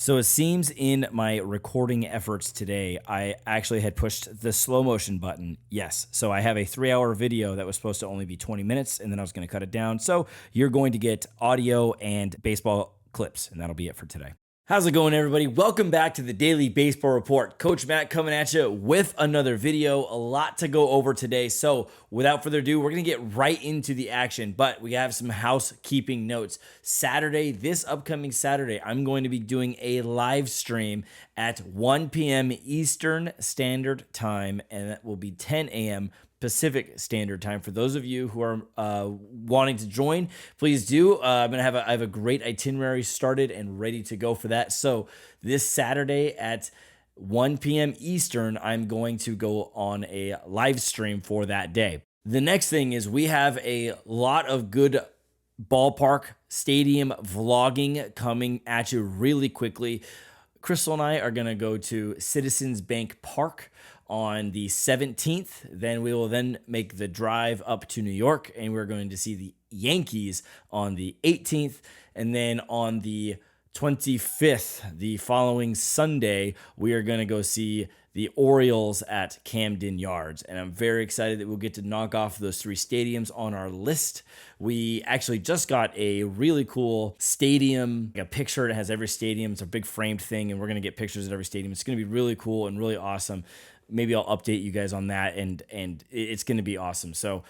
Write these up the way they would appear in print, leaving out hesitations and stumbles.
So it seems in my recording efforts today, I actually had pushed the slow motion button. Yes. So I have a 3-hour video that was supposed to only be 20 minutes, and then I was going to cut it down. So you're going to get audio and baseball clips, and that'll be it for today. How's it going, everybody? Welcome back to the Daily Baseball Report. Coach Matt coming at you with another video. A lot to go over today. So without further ado, we're going to get right into the action, but we have some housekeeping notes. Saturday, this upcoming Saturday, I'm going to be doing a live stream at 1 p.m. Eastern Standard Time, and that will be 10 a.m. Pacific Standard Time. For those of you who are wanting to join, please do. I have a great itinerary started and ready to go for that. So this Saturday at 1 p.m. Eastern, I'm going to go on a live stream for that day. The next thing is we have a lot of good ballpark stadium vlogging coming at you really quickly. Crystal and I are going to go to Citizens Bank Park on the 17th. Then we will then make the drive up to New York, and we're going to see the Yankees on the 18th. And then on the 25th, the following Sunday, we are going to go see the Orioles at Camden Yards. And I'm very excited that we'll get to knock off those three stadiums on our list. We actually just got a really cool stadium, like a picture that has every stadium. It's a big framed thing, and we're going to get pictures at every stadium. It's going to be really cool and really awesome. Maybe I'll update you guys on that, and it's going to be awesome. So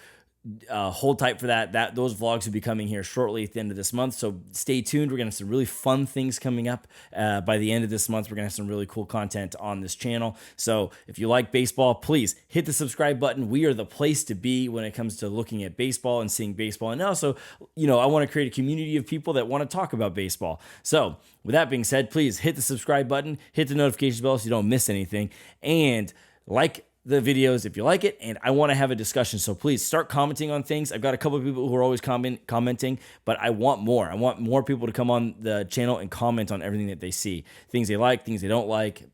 hold tight for that. Those vlogs will be coming here shortly at the end of this month. So stay tuned. We're going to have some really fun things coming up by the end of this month. We're going to have some really cool content on this channel. So if you like baseball, please hit the subscribe button. We are the place to be when it comes to looking at baseball and seeing baseball. And also, I want to create a community of people that want to talk about baseball. So with that being said, please hit the subscribe button, hit the notification bell so you don't miss anything, and like the videos if you like it, and I want to have a discussion. So please start commenting on things. I've got a couple of people who are always commenting, but I want more. I want more people to come on the channel and comment on everything that they see. Things they like, things they don't like,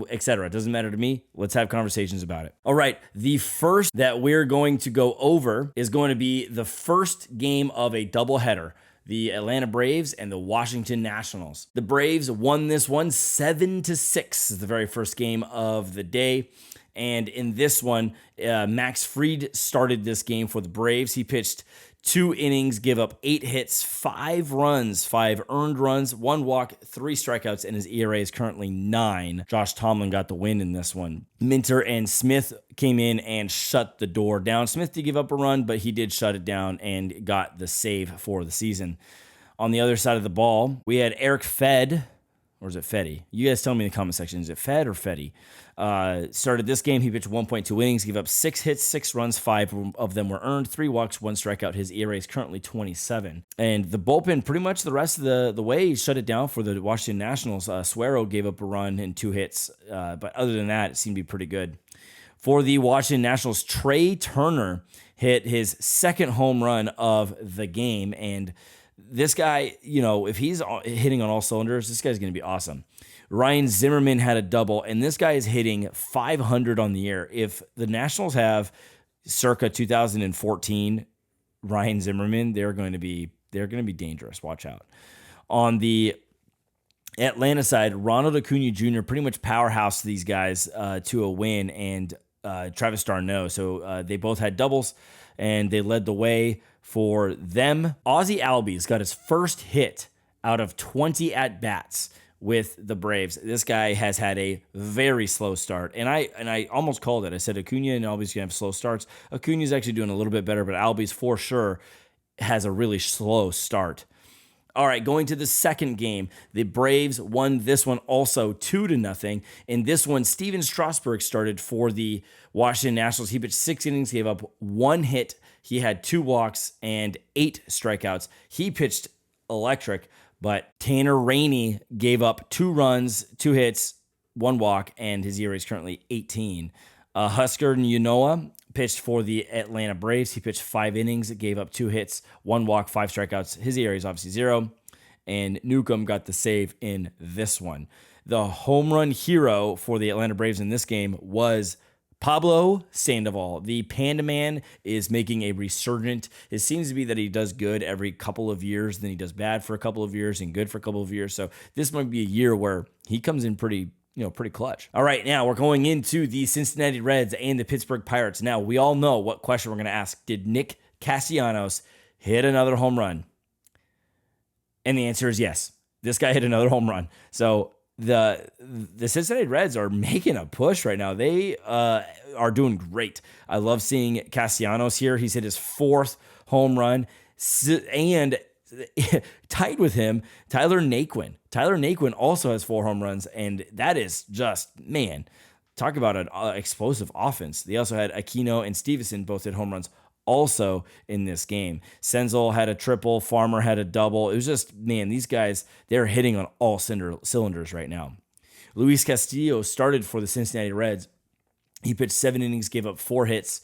etc. It doesn't matter to me. Let's have conversations about it. All right. The first that we're going to go over is going to be the first game of a doubleheader. The Atlanta Braves and the Washington Nationals. The Braves won this one 7-6. Is the very first game of the day. And in this one, Max Fried started this game for the Braves. He pitched 2 innings, gave up 8 hits, 5 runs, 5 earned runs, 1 walk, 3 strikeouts, and his ERA is currently 9. Josh Tomlin got the win in this one. Minter and Smith came in and shut the door down. Smith did give up a run, but he did shut it down and got the save for the season. On the other side of the ball, we had Eric Fed, or is it Fetty? You guys tell me in the comment section. Is it Fed or Fetty? Started this game. He pitched 1.2 innings, gave up 6 hits, 6 runs, 5 of them were earned, 3 walks, 1 strikeout. His ERA is currently 27. And the bullpen, pretty much the rest of the way, shut it down for the Washington Nationals. Suero gave up a run and 2 hits. But other than that, it seemed to be pretty good. For the Washington Nationals, Trey Turner hit his second home run of the game. And this guy, if he's hitting on all cylinders, this guy's going to be awesome. Ryan Zimmerman had a double, and this guy is hitting 500 on the year. If the Nationals have circa 2014 Ryan Zimmerman, they're going to be dangerous. Watch out. On the Atlanta side, Ronald Acuna Jr. pretty much powerhoused these guys to a win, and Travis d'Arnaud. So they both had doubles, and they led the way for them. Ozzie Albies got his first hit out of 20 at-bats with the Braves. This guy has had a very slow start, and I almost called it. I said Acuna and Albies gonna have slow starts. Acuna's actually doing a little bit better, but Albies for sure has a really slow start. All right, going to the second game, the Braves won this one also 2-0. In this one, Steven Strasburg started for the Washington Nationals. He pitched 6 innings, gave up 1 hit. He had 2 walks and 8 strikeouts. He pitched electric, but Tanner Rainey gave up 2 runs, 2 hits, 1 walk, and his ERA is currently 18. Husker Ynoa pitched for the Atlanta Braves. He pitched 5 innings, gave up 2 hits, 1 walk, 5 strikeouts. His ERA is obviously 0. And Newcomb got the save in this one. The home run hero for the Atlanta Braves in this game was Pablo Sandoval, the Panda Man, is making a resurgent. It seems to be that he does good every couple of years, then he does bad for a couple of years and good for a couple of years. So this might be a year where he comes in pretty clutch. All right, now we're going into the Cincinnati Reds and the Pittsburgh Pirates. Now, we all know what question we're going to ask. Did Nick Castellanos hit another home run? And the answer is yes. This guy hit another home run. So the Cincinnati Reds are making a push right now. They are doing great. I love seeing Castellanos here. He's hit his 4th home run, and tied with him, Tyler Naquin. Tyler Naquin also has 4 home runs, and that is just, man, talk about an explosive offense. They also had Aquino and Stevenson both hit home runs also in this game. Senzel had a triple, Farmer had a double. It was just, man, these guys, they're hitting on all cylinders right now. Luis Castillo started for the Cincinnati Reds. He pitched 7 innings, gave up 4 hits,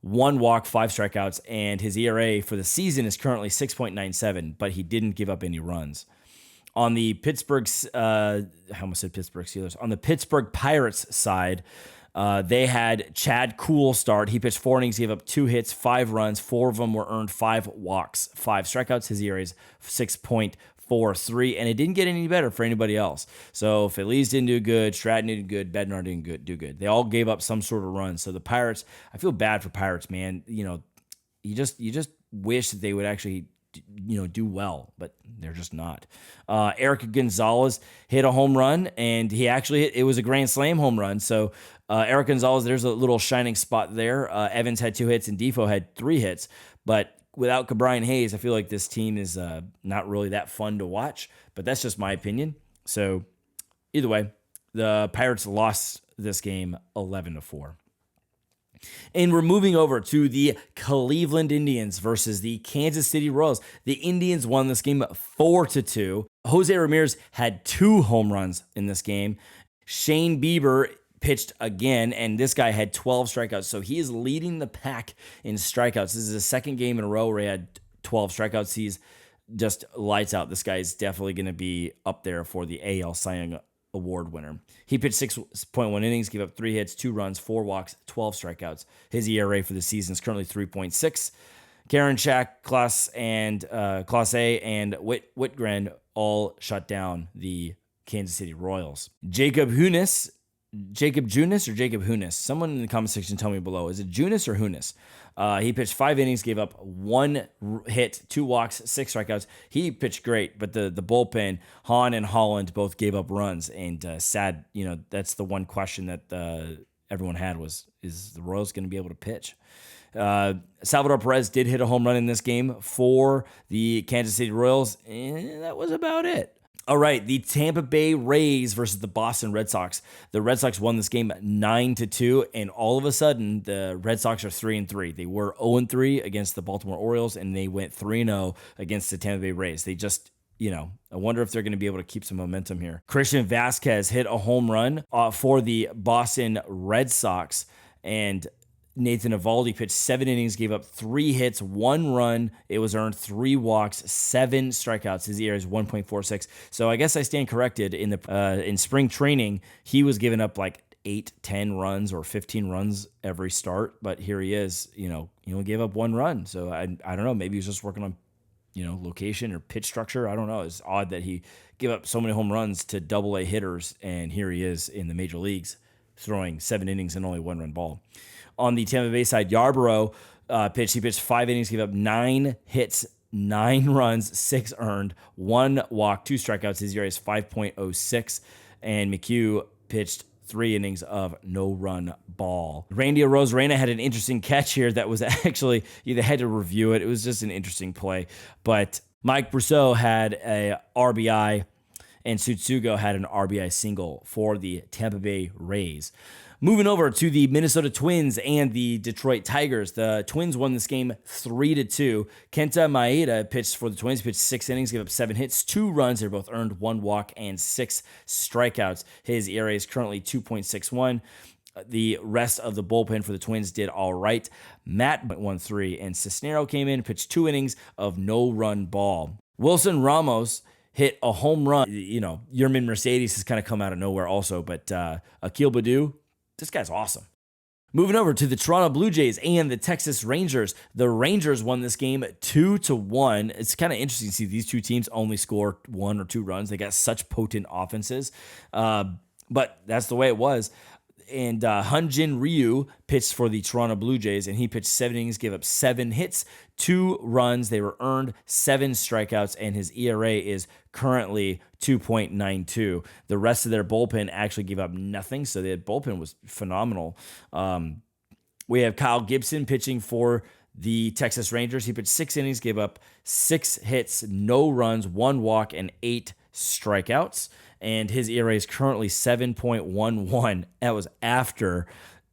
1 walk, 5 strikeouts, and his ERA for the season is currently 6.97, but he didn't give up any runs. On the Pittsburgh, I almost said Pittsburgh Steelers. On the Pittsburgh Pirates side, they had Chad Kuhl start. He pitched 4 innings, gave up 2 hits, 5 runs. 4 of them were earned, 5 walks, 5 strikeouts. His ERA is 6.43, and it didn't get any better for anybody else. So Feliz didn't do good, Stratton didn't do good, Bednar didn't do good. They all gave up some sort of run. So the Pirates, I feel bad for Pirates, man. You know, you just wish that they would actually do well, but they're just not. Eric Gonzalez hit a home run, and it was a grand slam home run. So Eric Gonzalez, there's a little shining spot there. Evans had 2 hits, and Defoe had 3 hits. But without Cabrian Hayes, I feel like this team is not really that fun to watch. But that's just my opinion. So either way, the Pirates lost this game 11-4. And we're moving over to the Cleveland Indians versus the Kansas City Royals. The Indians won this game 4-2. Jose Ramirez had 2 home runs in this game. Shane Bieber pitched again, and this guy had 12 strikeouts. So he is leading the pack in strikeouts. This is the second game in a row where he had 12 strikeouts. He's just lights out. This guy is definitely going to be up there for the AL Cy Young Award winner. He pitched 6.1 innings, gave up 3 hits, 2 runs, 4 walks, 12 strikeouts. His ERA for the season is currently 3.6. Karinchak, Klaus A, and Whitgren all shut down the Kansas City Royals. Jacob Junis. Someone in the comment section tell me below. Is it Junis or Junis? He pitched 5 innings, gave up 1 hit, 2 walks, 6 strikeouts. He pitched great, but the bullpen, Hahn and Holland both gave up runs. And sad, that's the one question that everyone had is the Royals going to be able to pitch? Salvador Perez did hit a home run in this game for the Kansas City Royals, and that was about it. All right, the Tampa Bay Rays versus the Boston Red Sox. The Red Sox won this game 9-2, and all of a sudden, the Red Sox are 3-3. They were 0-3 against the Baltimore Orioles, and they went 3-0 against the Tampa Bay Rays. They just, I wonder if they're going to be able to keep some momentum here. Christian Vasquez hit a home run for the Boston Red Sox, and Nathan Eovaldi pitched 7 innings, gave up 3 hits, 1 run. It was earned 3 walks, 7 strikeouts. His ERA is 1.46. So I guess I stand corrected. In spring training, he was giving up like 8, 10 runs or 15 runs every start. But here he is, he only gave up 1 run. So I don't know. Maybe he was just working on, location or pitch structure. I don't know. It's odd that he gave up so many home runs to Double-A hitters, and here he is in the major leagues throwing 7 innings and only 1 run ball. On the Tampa Bay side, Yarborough pitched. He pitched 5 innings, gave up 9 hits, 9 runs, 6 earned, 1 walk, 2 strikeouts. His ERA is 5.06. And McHugh pitched 3 innings of no-run ball. Randy Arozarena had an interesting catch here that was actually, you had to review it. It was just an interesting play. But Mike Brousseau had a RBI, and Tsutsugo had an RBI single for the Tampa Bay Rays. Moving over to the Minnesota Twins and the Detroit Tigers. The Twins won this game 3-2. Kenta Maeda pitched for the Twins, pitched 6 innings, gave up 7 hits, 2 runs. They both earned 1 walk and 6 strikeouts. His ERA is currently 2.61. The rest of the bullpen for the Twins did all right. Matt 1-3, and Cisnero came in, pitched 2 innings of no-run ball. Wilson Ramos hit a home run. Yermin Mercedes has kind of come out of nowhere also, but Akil Baddoo, this guy's awesome. Moving over to the Toronto Blue Jays and the Texas Rangers. The Rangers won this game 2-1. It's kind of interesting to see these two teams only score 1 or 2 runs. They got such potent offenses, but that's the way it was. And Hyun-Jin Ryu pitched for the Toronto Blue Jays, and he pitched 7 innings, gave up 7 hits, 2 runs. They were earned, 7 strikeouts, and his ERA is currently 2.92. The rest of their bullpen actually gave up nothing, so the bullpen was phenomenal. We have Kyle Gibson pitching for the Texas Rangers. He pitched 6 innings, gave up 6 hits, no runs, 1 walk, and 8 strikeouts. And his ERA is currently 7.11. That was after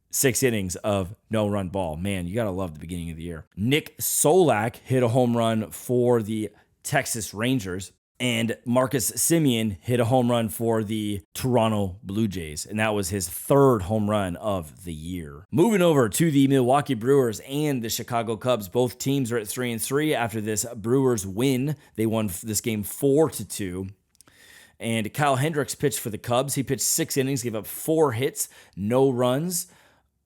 6 innings of no-run ball. Man, you got to love the beginning of the year. Nick Solak hit a home run for the Texas Rangers, and Marcus Semien hit a home run for the Toronto Blue Jays, and that was his 3rd home run of the year. Moving over to the Milwaukee Brewers and the Chicago Cubs. Both teams are at 3-3 after this Brewers win. They won this game 4-2. And Kyle Hendricks pitched for the Cubs. He pitched 6 innings, gave up 4 hits, no runs,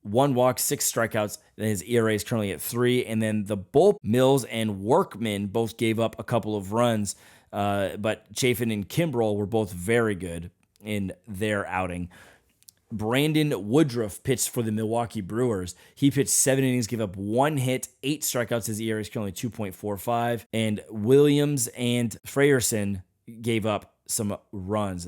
1 walk, 6 strikeouts. And his ERA is currently at 3. And then the bullpen, Mills and Workman both gave up a couple of runs, but Chafin and Kimbrel were both very good in their outing. Brandon Woodruff pitched for the Milwaukee Brewers. He pitched 7 innings, gave up 1 hit, 8 strikeouts. His ERA is currently 2.45. And Williams and Freyerson gave up some runs.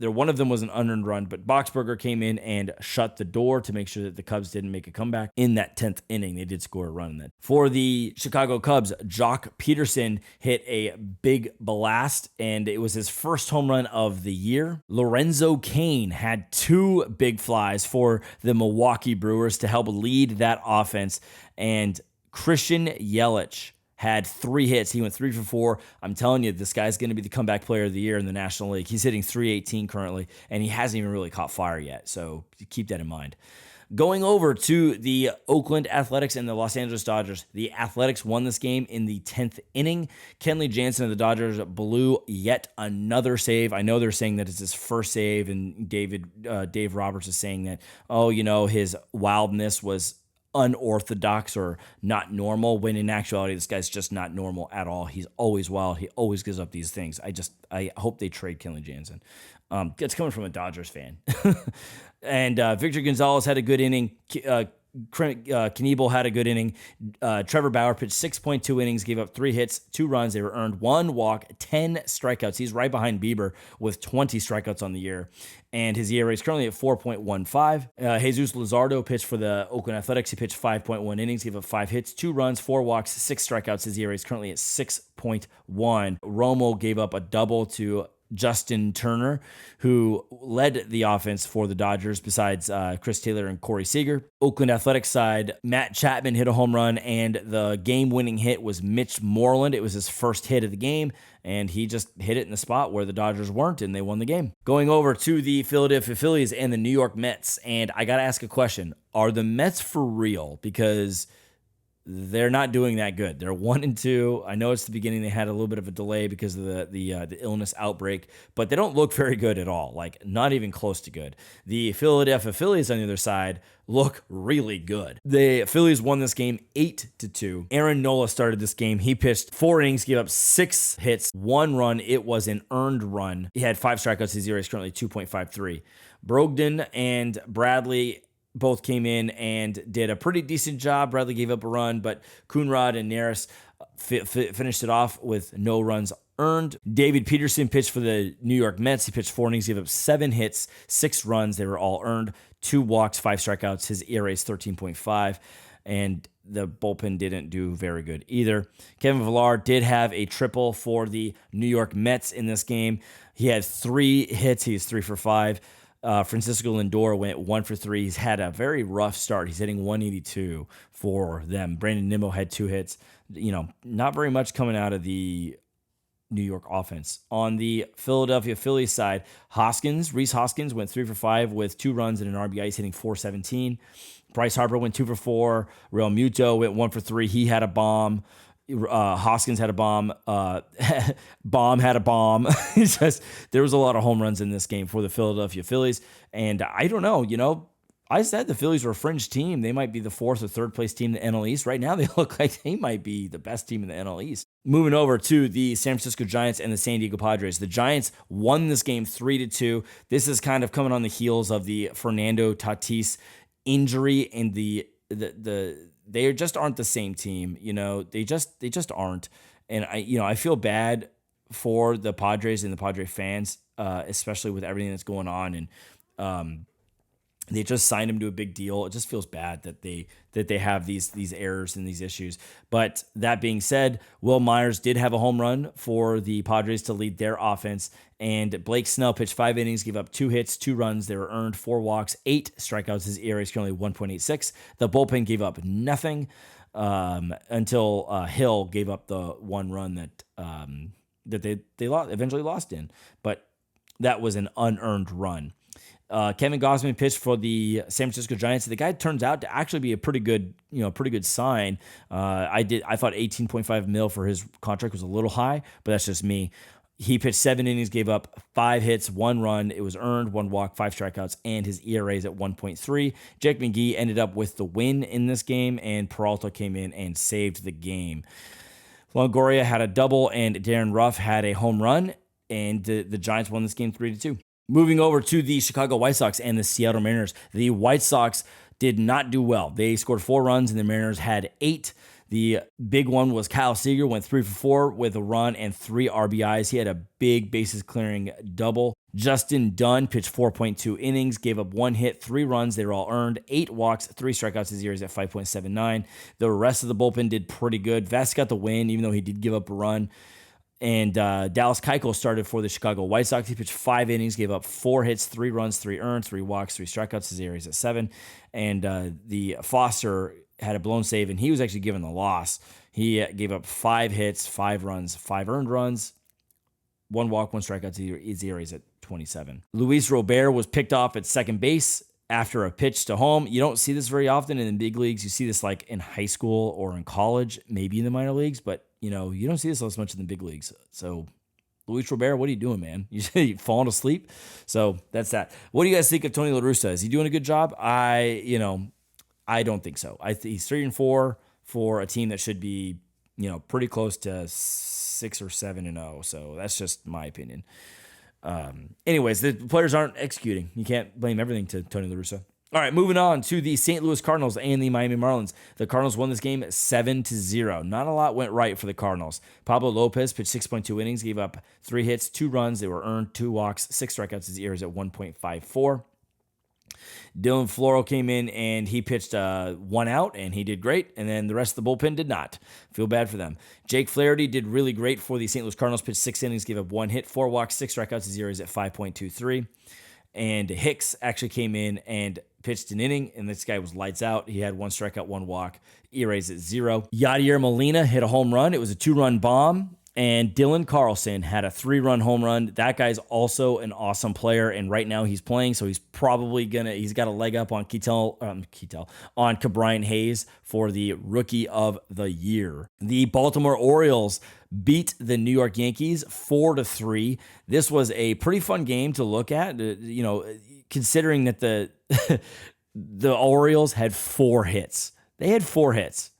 One of them was an unearned run, but Boxberger came in and shut the door to make sure that the Cubs didn't make a comeback. In that 10th inning, they did score a run in that. For the Chicago Cubs, Jock Peterson hit a big blast, and it was his first home run of the year. Lorenzo Cain had 2 big flies for the Milwaukee Brewers to help lead that offense, and Christian Yelich had 3 hits. He went 3 for 4. I'm telling you, this guy's going to be the comeback player of the year in the National League. He's hitting .318 currently, and he hasn't even really caught fire yet, so keep that in mind. Going over to the Oakland Athletics and the Los Angeles Dodgers. The Athletics won this game in the 10th inning. Kenley Jansen of the Dodgers blew yet another save. I know they're saying that it's his first save, and Dave Roberts is saying that, his wildness was unorthodox or not normal, when in actuality this guy's just not normal at all. He's always wild. He always gives up these things. I hope they trade Kenley Jansen. It's coming from a Dodgers fan. And Victor Gonzalez had a good inning. Knievel had a good inning. Trevor Bauer pitched 6.2 innings, gave up 3 hits, 2 runs. They were earned, 1 walk, 10 strikeouts. He's right behind Bieber with 20 strikeouts on the year. And his ERA is currently at 4.15. Jesus Luzardo pitched for the Oakland Athletics. He pitched 5.1 innings, gave up 5 hits, 2 runs, 4 walks, 6 strikeouts. His ERA is currently at 6.1. Romo gave up a double to Justin Turner, who led the offense for the Dodgers besides Chris Taylor and Corey Seager. Oakland Athletics side, Matt Chapman hit a home run, and the game-winning hit was Mitch Moreland. It was his first hit of the game, and he just hit it in the spot where the Dodgers weren't, and they won the game. Going over to the Philadelphia Phillies and the New York Mets, and I got to ask a question. Are the Mets for real? Because they're not doing that good. They're 1-2. I know it's the beginning. They had a little bit of a delay because of the illness outbreak, but they don't look very good at all. Like, not even close to good. The Philadelphia Phillies on the other side look really good. The Phillies won this game 8-2. Aaron Nola started this game. He pitched 4 innings, gave up 6 hits, 1 run. It was an earned run. He had 5 strikeouts. His ERA is currently 2.53. Brogdon and Bradley both came in and did a pretty decent job. Bradley gave up a run, but Coonrod and Neris finished it off with no runs earned. David Peterson pitched for the New York Mets. He pitched 4 innings, gave up 7 hits, 6 runs. They were all earned. 2 walks, 5 strikeouts. His ERA is 13.5, and the bullpen didn't do very good either. Kevin Villar did have a triple for the New York Mets in this game. He had 3 hits. He was 3 for 5. Francisco Lindor went 1 for 3. He's had a very rough start. He's hitting 182 for them. Brandon Nimmo had 2 hits. Not very much coming out of the New York offense. On the Philadelphia Phillies side, Rhys Hoskins went 3 for 5 with 2 runs and an RBI. He's hitting 417. Bryce Harper went 2 for 4. Real Muto went 1 for 3. He had a bomb. Hoskins had a bomb. Baum had a bomb. There was a lot of home runs in this game for the Philadelphia Phillies. And I don't know, I said the Phillies were a fringe team. They might be the fourth or third place team in the NL East. Right now, they look like they might be the best team in the NL East. Moving over to the San Francisco Giants and the San Diego Padres. The Giants won this game 3-2. This is kind of coming on the heels of the Fernando Tatis injury, and they just aren't the same team. They just aren't. And I feel bad for the Padres and the Padre fans, especially with everything that's going on. And they just signed him to a big deal. It just feels bad that they have these errors and these issues. But that being said, Will Myers did have a home run for the Padres to lead their offense. And Blake Snell pitched 5 innings, gave up 2 hits, 2 runs. They were earned 4 walks, 8 strikeouts. His ERA is currently 1.86. The bullpen gave up nothing until Hill gave up the 1 run that they eventually lost in. But that was an unearned run. Kevin Gausman pitched for the San Francisco Giants. The guy turns out to actually be a pretty good sign. I thought 18.5 mil for his contract was a little high, but that's just me. He pitched 7 innings, gave up 5 hits, 1 run. It was earned, 1 walk, 5 strikeouts, and his ERA is at 1.3. Jake McGee ended up with the win in this game, and Peralta came in and saved the game. Longoria had a double, and Darren Ruff had a home run, and the Giants won this game 3-2. Moving over to the Chicago White Sox and the Seattle Mariners. The White Sox did not do well. They scored 4 runs, and the Mariners had 8. The big one was Kyle Seager, went 3 for 4 with a run and 3 RBIs. He had a big bases-clearing double. Justin Dunn pitched 4.2 innings, gave up 1 hit, 3 runs. They were all earned, 8 walks, 3 strikeouts. His ERA is at 5.79. The rest of the bullpen did pretty good. Vest got the win, even though he did give up a run. And Dallas Keuchel started for the Chicago White Sox. He pitched 5 innings, gave up 4 hits, 3 runs, 3 earned, 3 walks, 3 strikeouts. His ERA is at 7. And the Foster had a blown save, and he was actually given the loss. He gave up 5 hits, 5 runs, 5 earned runs, 1 walk, 1 strikeout. His ERA is at 27. Luis Robert was picked off at second base after a pitch to home. You don't see this very often in the big leagues. You see this like in high school or in college, maybe in the minor leagues, but you don't see this as much in the big leagues. So, Luis Robert, what are you doing, man? You falling asleep? So that's that. What do you guys think of Tony La Russa? Is he doing a good job? I don't think so. He's 3-4 for a team that should be, pretty close to 6 or 7-0. So that's just my opinion. Anyways, the players aren't executing. You can't blame everything to Tony La Russa. All right, moving on to the St. Louis Cardinals and the Miami Marlins. The Cardinals won this game 7-0. Not a lot went right for the Cardinals. Pablo Lopez pitched 6.2 innings, gave up 3 hits, 2 runs. They were earned, 2 walks, 6 strikeouts. His ERA is at 1.54. Dylan Floro came in and he pitched 1 out, and he did great. And then the rest of the bullpen did not. Feel bad for them. Jake Flaherty did really great for the St. Louis Cardinals. Pitched 6 innings, gave up 1 hit, 4 walks, 6 strikeouts. His ERA is at 5.23. And Hicks actually came in and pitched an inning, and this guy was lights out. He had 1 strikeout, 1 walk. ERA's at 0. Yadier Molina hit a home run. It was a 2-run bomb. And Dylan Carlson had a 3-run home run. That guy's also an awesome player, and right now he's playing, so he's probably he's got a leg up on on Ke'Bryan Hayes for the Rookie of the Year. The Baltimore Orioles beat the New York Yankees 4-3. This was a pretty fun game to look at, considering that the Orioles had 4 hits. They had 4 hits,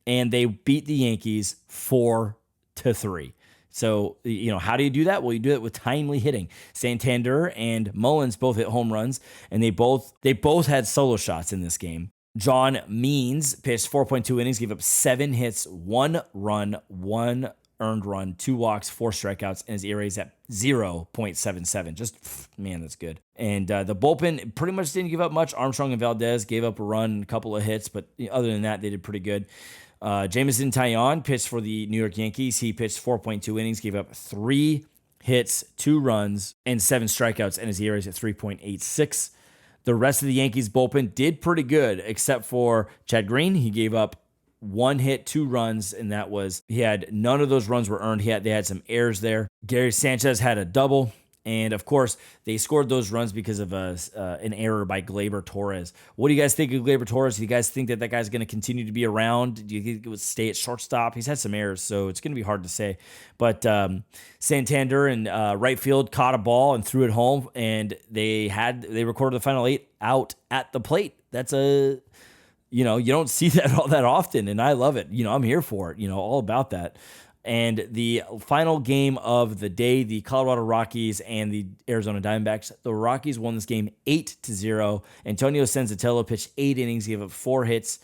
and they beat the Yankees 4-3. So, how do you do that? Well, you do it with timely hitting. Santander and Mullins both hit home runs, and they both had solo shots in this game. John Means pitched 4.2 innings, gave up 7 hits, 1 run, 1 earned run, 2 walks, 4 strikeouts, and his ERA is at 0.77. Just, man, that's good. And the bullpen pretty much didn't give up much. Armstrong and Valdez gave up a run, a couple of hits, but other than that, they did pretty good. Jameson Taillon pitched for the New York Yankees. He pitched 4.2 innings, gave up 3 hits, 2 runs, and 7 strikeouts, and his ERA is at 3.86. The rest of the Yankees bullpen did pretty good, except for Chad Green. He gave up 1 hit, 2 runs, and none of those runs were earned. They had some errors there. Gary Sanchez had a double, And of course, they scored those runs because of an error by Gleyber Torres. What do you guys think of Gleyber Torres? Do you guys think that that guy's going to continue to be around? Do you think it would stay at shortstop? He's had some errors, so it's going to be hard to say. But Santander in right field caught a ball and threw it home, and they recorded the final 8 out at the plate. That's you don't see that all that often, and I love it. I'm here for it. All about that. And the final game of the day, the Colorado Rockies and the Arizona Diamondbacks. The Rockies won this game 8-0. Antonio Senzatello pitched 8 innings, gave up 4 hits,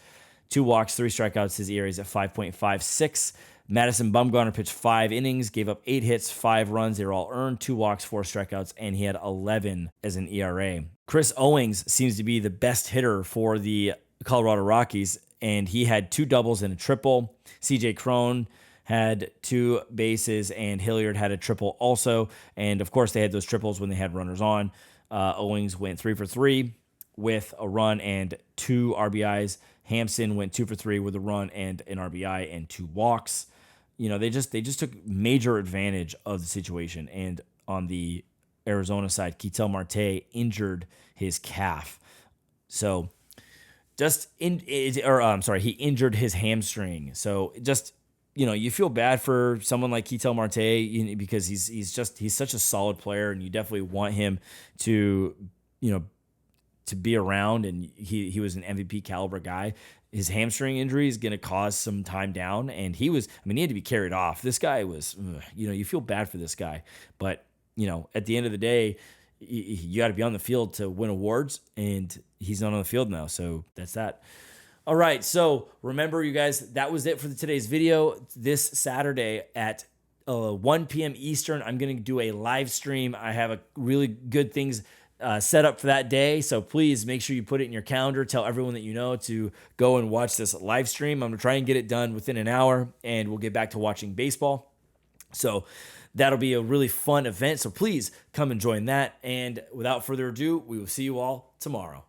2 walks, 3 strikeouts. His ERA is at 5.56. Madison Bumgarner pitched 5 innings, gave up 8 hits, 5 runs. They were all earned, 2 walks, 4 strikeouts, and he had 11 as an ERA. Chris Owings seems to be the best hitter for the Colorado Rockies, and he had 2 doubles and a triple. CJ Cron had 2 bases, and Hilliard had a triple also. And of course, they had those triples when they had runners on. Owings went 3 for 3 with a run and 2 RBIs. Hampson went 2 for 3 with a run and an RBI and 2 walks. They just took major advantage of the situation. And on the Arizona side, Ketel Marte injured his calf. So he injured his hamstring. So just, you feel bad for someone like Ketel Marte because he's such a solid player, and you definitely want him to be around, and he was an MVP caliber guy. His hamstring injury is going to cause some time down, and he had to be carried off. This guy was, you feel bad for this guy, but at the end of the day, you got to be on the field to win awards, and he's not on the field now, so that's that. All right, so remember, you guys, that was it for today's video. This Saturday at 1 p.m. Eastern, I'm going to do a live stream. I have a really good things set up for that day, so please make sure you put it in your calendar. Tell everyone that you know to go and watch this live stream. I'm going to try and get it done within an hour, and we'll get back to watching baseball. So that'll be a really fun event, so please come and join that. And without further ado, we will see you all tomorrow.